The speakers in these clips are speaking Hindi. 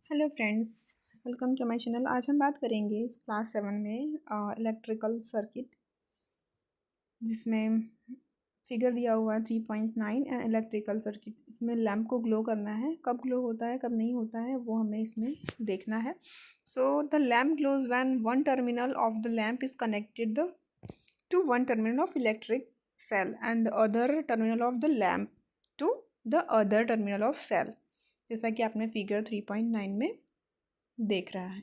Hello friends, welcome to my channel. आज हम बात करेंगे क्लास 7 में इलेक्ट्रिकल सर्किट, जिसमें फिगर दिया हुआ है 3.9 एंड इलेक्ट्रिकल सर्किट। इसमें लैम्प को ग्लो करना है। कब ग्लो होता है कब नहीं होता है वो हमें इसमें देखना है। So the lamp glows when one terminal of the lamp is connected to one terminal of electric cell and the other terminal of the lamp to the other terminal of cell, जैसा कि आपने फिगर 3.9 में देख रहा है।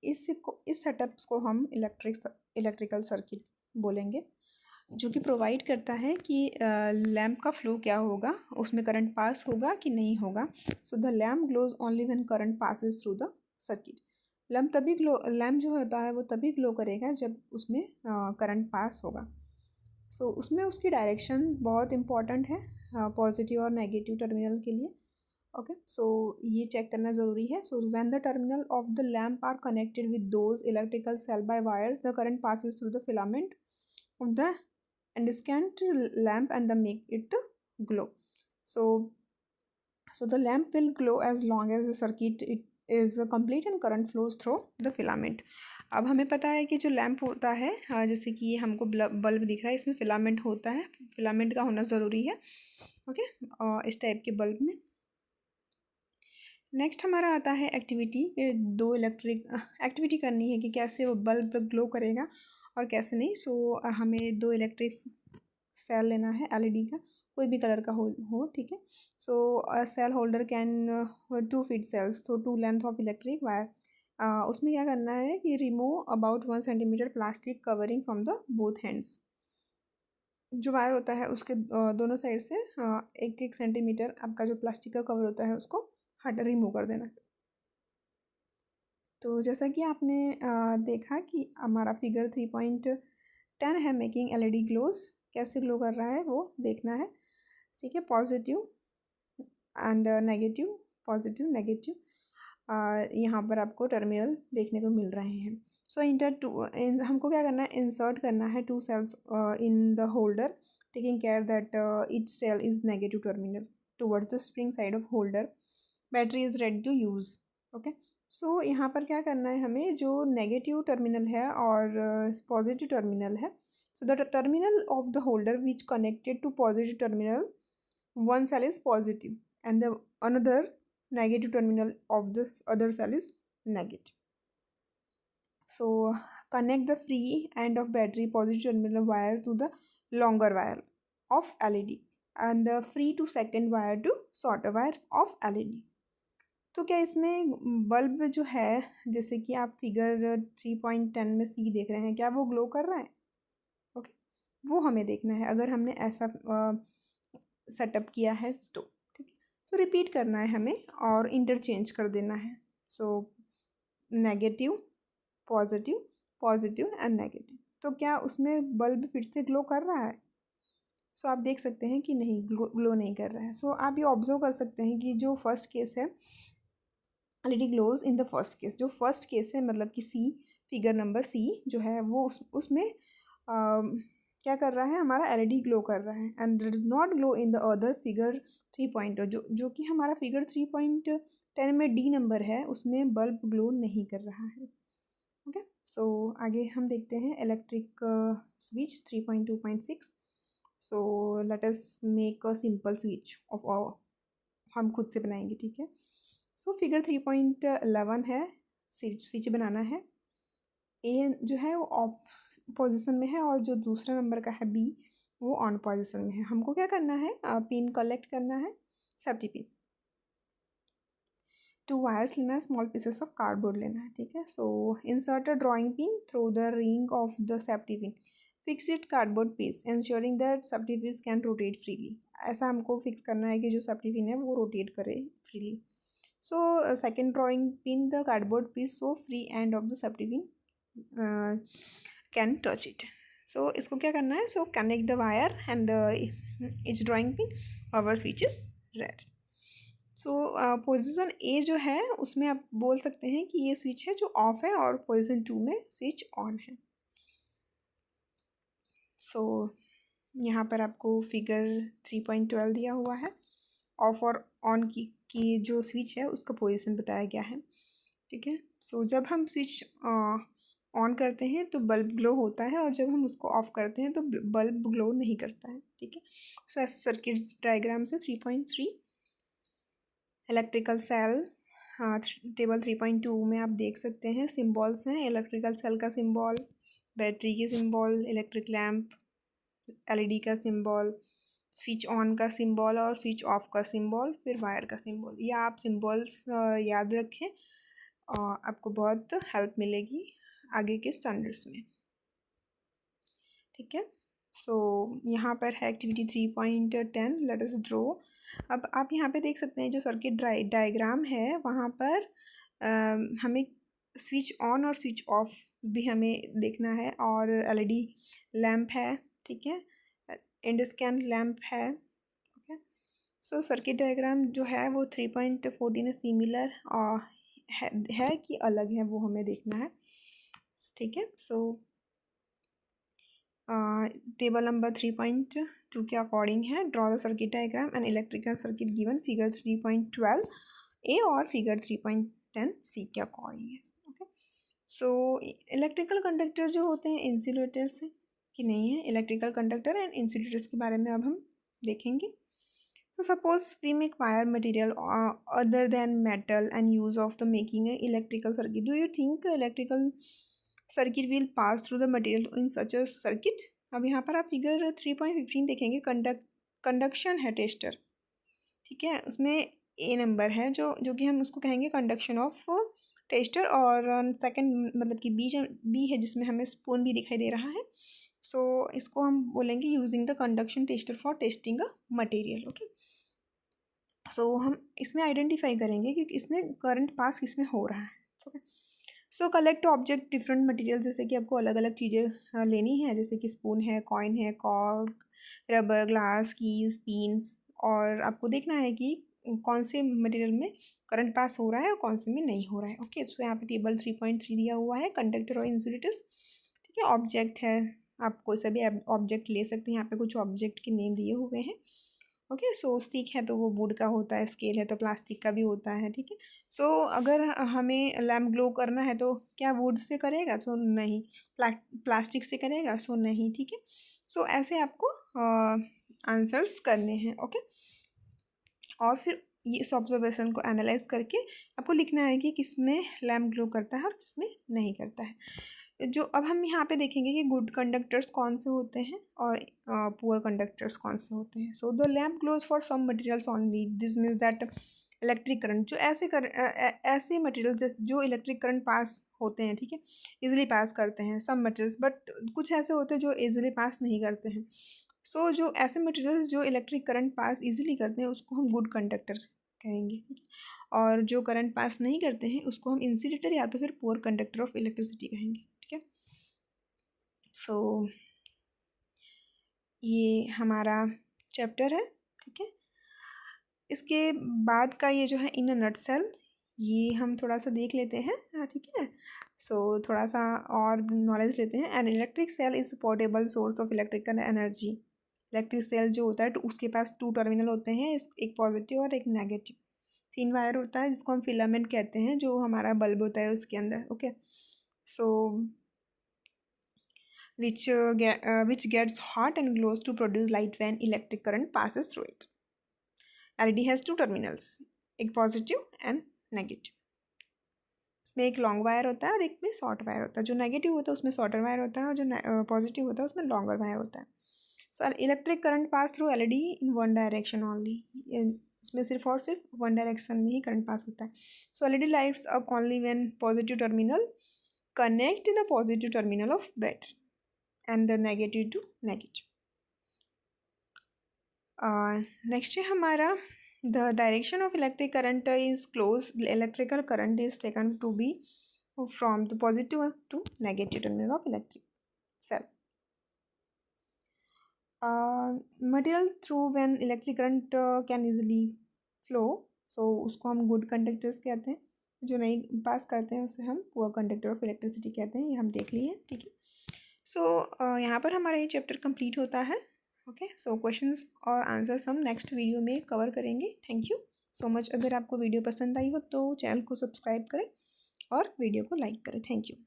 इस सेटअप्स को हम इलेक्ट्रिकल सर्किट बोलेंगे, जो कि प्रोवाइड करता है कि लैम्प का फ्लो क्या होगा, उसमें करंट पास होगा कि नहीं होगा। So the lamp glows only when current passes through the circuit. Lamp जो होता है वो तभी ग्लो करेगा जब उसमें करंट पास होगा। सो उसमें उसकी डायरेक्शन बहुत इम्पॉर्टेंट है, पॉजिटिव और नेगेटिव टर्मिनल के लिए। ओके, सो ये चेक करना ज़रूरी है। So when the terminal of the lamp are connected with those electrical cell by wires, the current passes through the filament of the incandescent lamp and the make it glow. So the lamp will glow as long as the circuit it is complete and current flows through the filament. अब हमें पता है कि जो लैम्प होता है, जैसे कि ये हमको बल्ब दिख रहा है, इसमें फिलामेंट होता है, फिलामेंट का होना ज़रूरी है। ओके, इस टाइप के बल्ब में। नेक्स्ट हमारा आता है एक्टिविटी। दो इलेक्ट्रिक एक्टिविटी करनी है कि कैसे वो बल्ब ग्लो करेगा और कैसे नहीं। सो हमें दो इलेक्ट्रिक सेल लेना है, एलईडी का, कोई भी कलर का हो ठीक है। So cell holder can 2 fit cells, तो 2 लेंथ ऑफ इलेक्ट्रिक वायर। उसमें क्या करना है कि remove about 1 centimetre plastic covering from the both hands. जो वायर होता है उसके दोनों साइड से 1-1 सेंटीमीटर आपका जो प्लास्टिक का कवर होता है उसको रिमूव कर देना। तो जैसा कि आपने देखा कि हमारा फिगर 3.10 है, मेकिंग एलईडी ग्लोज। कैसे ग्लो कर रहा है वो देखना है, ठीक है। Positive and negative, positive negative, यहाँ पर आपको टर्मिनल देखने को मिल रहे हैं। सो हमको क्या करना है, इंसर्ट करना है 2 cells in the holder, taking care that each cell is negative terminal towards the spring side of holder. Battery is ready to use. Okay, so यहाँ पर क्या करना है, हमें जो नेगेटिव टर्मिनल है और पॉजिटिव टर्मिनल है, so the terminal of the holder which connected to positive terminal, one cell is positive and the another negative terminal of the other cell is negative. So connect the free end of battery positive terminal wire to the longer wire of LED and the free to second wire to shorter wire of LED. तो क्या इसमें बल्ब जो है, जैसे कि आप फिगर 3.10 में सी देख रहे हैं, क्या वो ग्लो कर रहा है? ओके, वो हमें देखना है अगर हमने ऐसा सेटअप किया है तो, ठीक है। सो रिपीट करना है हमें और इंटरचेंज कर देना है। So negative positive, positive and negative. तो क्या उसमें बल्ब फिर से ग्लो कर रहा है? सो आप देख सकते हैं कि नहीं, ग्लो नहीं कर रहा है। सो आप ये ऑब्जर्व कर सकते हैं कि जो फर्स्ट केस है, LED glows in the first case. जो फर्स्ट केस है मतलब कि सी, फिगर नंबर सी जो है वो उसमें क्या कर रहा है, हमारा एलईडी ग्लो कर रहा है and does not glow in the other figure 3.0, जो कि हमारा फिगर 3.10 में डी नंबर है, उसमें बल्ब ग्लो नहीं कर रहा है। ओके, सो आगे हम देखते हैं electric switch 3.2.6। So let us make a simple switch off, हम खुद से बनाएंगे, ठीक है। सो फिगर 3.11 है, स्विच बनाना है। ए जो है वो ऑफ पोजीशन में है और जो दूसरा नंबर का है बी वो ऑन पोजीशन में है। हमको क्या करना है, पिन कलेक्ट करना है, सेफ्टी पिन। 2 वायर्स लेना है, स्मॉल पीसेस ऑफ कार्डबोर्ड लेना है, ठीक है। So insert a drawing pin through the ring of the safety pin, fix it cardboard piece ensuring that safety piece can rotate freely. ऐसा हमको फिक्स करना है कि जो सेफ्टी पिन है वो रोटेट करे freely. So second drawing pin the cardboard piece so free end of the safety pin can touch it. So इसको क्या करना है, so connect the wire end each drawing pin, our switch is ready. So position A जो है उसमें आप बोल सकते हैं कि ये स्विच है जो ऑफ है और पोजीशन 2 में स्विच ऑन है। सो यहाँ पर आपको फिगर 3.12 दिया हुआ है, ऑफ और ऑन की जो स्विच है उसका पोजीशन बताया गया है, ठीक है। सो जब हम स्विच ऑन करते हैं तो बल्ब ग्लो होता है, और जब हम उसको ऑफ करते हैं तो बल्ब ग्लो नहीं करता है, ठीक है। सो ऐसे सर्किट डायग्राम से 3.3 इलेक्ट्रिकल सेल, हाँ टेबल 3.2 में आप देख सकते हैं सिम्बॉल्स हैं। इलेक्ट्रिकल सेल का सिम्बॉल, बैटरी की सिम्बॉल, इलेक्ट्रिक लैम्प, एलईडी का सिम्बॉल, स्विच ऑन का सिम्बॉल और स्विच ऑफ का सिम्बॉल, फिर वायर का सिम्बॉल। ये आप सिम्बॉल्स याद रखें, आपको बहुत हेल्प मिलेगी आगे के स्टैंडर्ड्स में, ठीक है। सो यहाँ पर है एक्टिविटी 3.10, लेट अस ड्रॉ। अब आप यहाँ पे देख सकते हैं जो सर्किट डायग्राम है वहाँ पर हमें स्विच ऑन और स्विच ऑफ भी हमें देखना है, और एलईडी लैम्प है, ठीक है, इंडस्कैन लैम्प है, ओके। सो सर्किट डायग्राम जो है वो 3.14 सिमिलर है कि अलग है, वो हमें देखना है, ठीक है। सो टेबल नंबर 3.2 के अकॉर्डिंग है, draw the circuit diagram and electrical circuit given figure 3.12 ए और फिगर 3.10 सी के अकॉर्डिंग है, ओके। सो इलेक्ट्रिकल कंडक्टर जो होते हैं इंसुलेटर्स कि नहीं है, इलेक्ट्रिकल कंडक्टर एंड इंसुलेटर्स के बारे में अब हम देखेंगे। So suppose we make wire material other than metal and use of the making a electrical circuit. Do you think electrical circuit will pass through the material in such a circuit? अब यहाँ पर आप फिगर 3.15 देखेंगे, कंडक्शन है टेस्टर, ठीक है। उसमें ए नंबर है जो कि हम उसको कहेंगे कंडक्शन ऑफ टेस्टर, और सेकंड मतलब कि बी है जिसमें हमें स्पून भी दिखाई दे रहा है। सो इसको हम बोलेंगे using the conduction tester for testing a material, okay. So हम इसमें आइडेंटिफाई करेंगे कि इसमें करंट पास किसमें हो रहा है, ओके। सो कलेक्ट ऑब्जेक्ट डिफरेंट मटेरियल, जैसे कि आपको अलग अलग चीज़ें लेनी है, जैसे कि स्पून है, कॉइन है, cork, rubber, glass, keys, pins, और आपको देखना है कि कौन से मटेरियल में करंट पास हो रहा है और कौन से में नहीं हो रहा है, ओके। सो यहाँ पे टेबल 3.3 दिया हुआ है, कंडक्टर और इंसुलेटर्स, ठीक है। ऑब्जेक्ट है, आप कोई सा भी ऑब्जेक्ट ले सकते हैं, यहाँ पे कुछ ऑब्जेक्ट के नेम दिए हुए हैं, ओके। सो स्टिक है तो वो वुड का होता है, स्केल है तो प्लास्टिक का भी होता है, ठीक है। सो अगर हमें लैम्प ग्लो करना है तो क्या वुड से करेगा? सो नहीं। प्लास्टिक से करेगा? सो नहीं, ठीक है। सो ऐसे आपको आंसर्स करने हैं, ओके। और फिर ये इस ऑब्जर्वेशन को एनालाइज करके आपको लिखना है कि किसमें लैम्प ग्लो करता है और किसमें नहीं करता है। जो अब हम यहाँ पे देखेंगे कि गुड कंडक्टर्स कौन से होते हैं और पुअर कंडक्टर्स कौन से होते हैं। So the lamp glows for some materials only, this means that electric current जो ऐसे मटेरियल जैसे जो इलेक्ट्रिक करंट पास होते हैं, ठीक है, इजीली पास करते हैं सम मटेरियल्स, बट कुछ ऐसे होते हैं जो इजीली पास नहीं करते हैं। सो जो ऐसे मटेरियल्स जो इलेक्ट्रिक करंट पास इजीली करते हैं उसको हम गुड कंडक्टर कहेंगे, ठीक है। और जो करंट पास नहीं करते हैं उसको हम इंसुलेटर या तो फिर पुअर कंडक्टर ऑफ इलेक्ट्रिसिटी कहेंगे, ठीक है। सो ये हमारा चैप्टर है, ठीक है। इसके बाद का ये जो है इन अ नटसेल, ये हम थोड़ा सा देख लेते हैं, ठीक है। सो थोड़ा सा और नॉलेज लेते हैं। An electric cell is portable source of electrical energy. Electric cell जो होता है तो उसके पास 2 टर्मिनल होते हैं, एक पॉजिटिव और एक नेगेटिव। 3 वायर होता है जिसको हम फिलामेंट कहते हैं, जो हमारा बल्ब होता है उसके अंदर, okay. So which gets hot and glows to produce light when electric current passes through it. LED has 2 terminals, एक पॉजिटिव एंड नेगेटिव। इसमें एक लॉन्ग वायर होता है और एक में शॉर्ट वायर होता है। जो नेगेटिव होता है उसमें शॉर्टर वायर होता है और जो पॉजिटिव होता है उसमें लॉन्गर वायर होता है। So electric current pass through LED in one direction only, इसमें सिर्फ और सिर्फ वन डायरेक्शन में ही करंट पास होता है। So LED lights up only when positive terminal connect the positive terminal of battery and the negative to negative. Next है हमारा the direction of electric current is close, electrical current is taken to be from the positive to negative terminal of electric cell. Material through when electric current can easily flow, so उसको हम गुड कंडक्टर्स कहते हैं। जो नहीं पास करते हैं उसे हम पुअर कंडक्टर ऑफ इलेक्ट्रिसिटी कहते हैं। ये हम देख लिए, ठीक है। सो यहाँ पर हमारा ये चैप्टर कंप्लीट होता है, ओके। सो क्वेश्चंस और आंसर्स हम नेक्स्ट वीडियो में कवर करेंगे। Thank you. So much. अगर आपको वीडियो पसंद आई हो तो चैनल को सब्सक्राइब करें और वीडियो को लाइक करें। Thank you.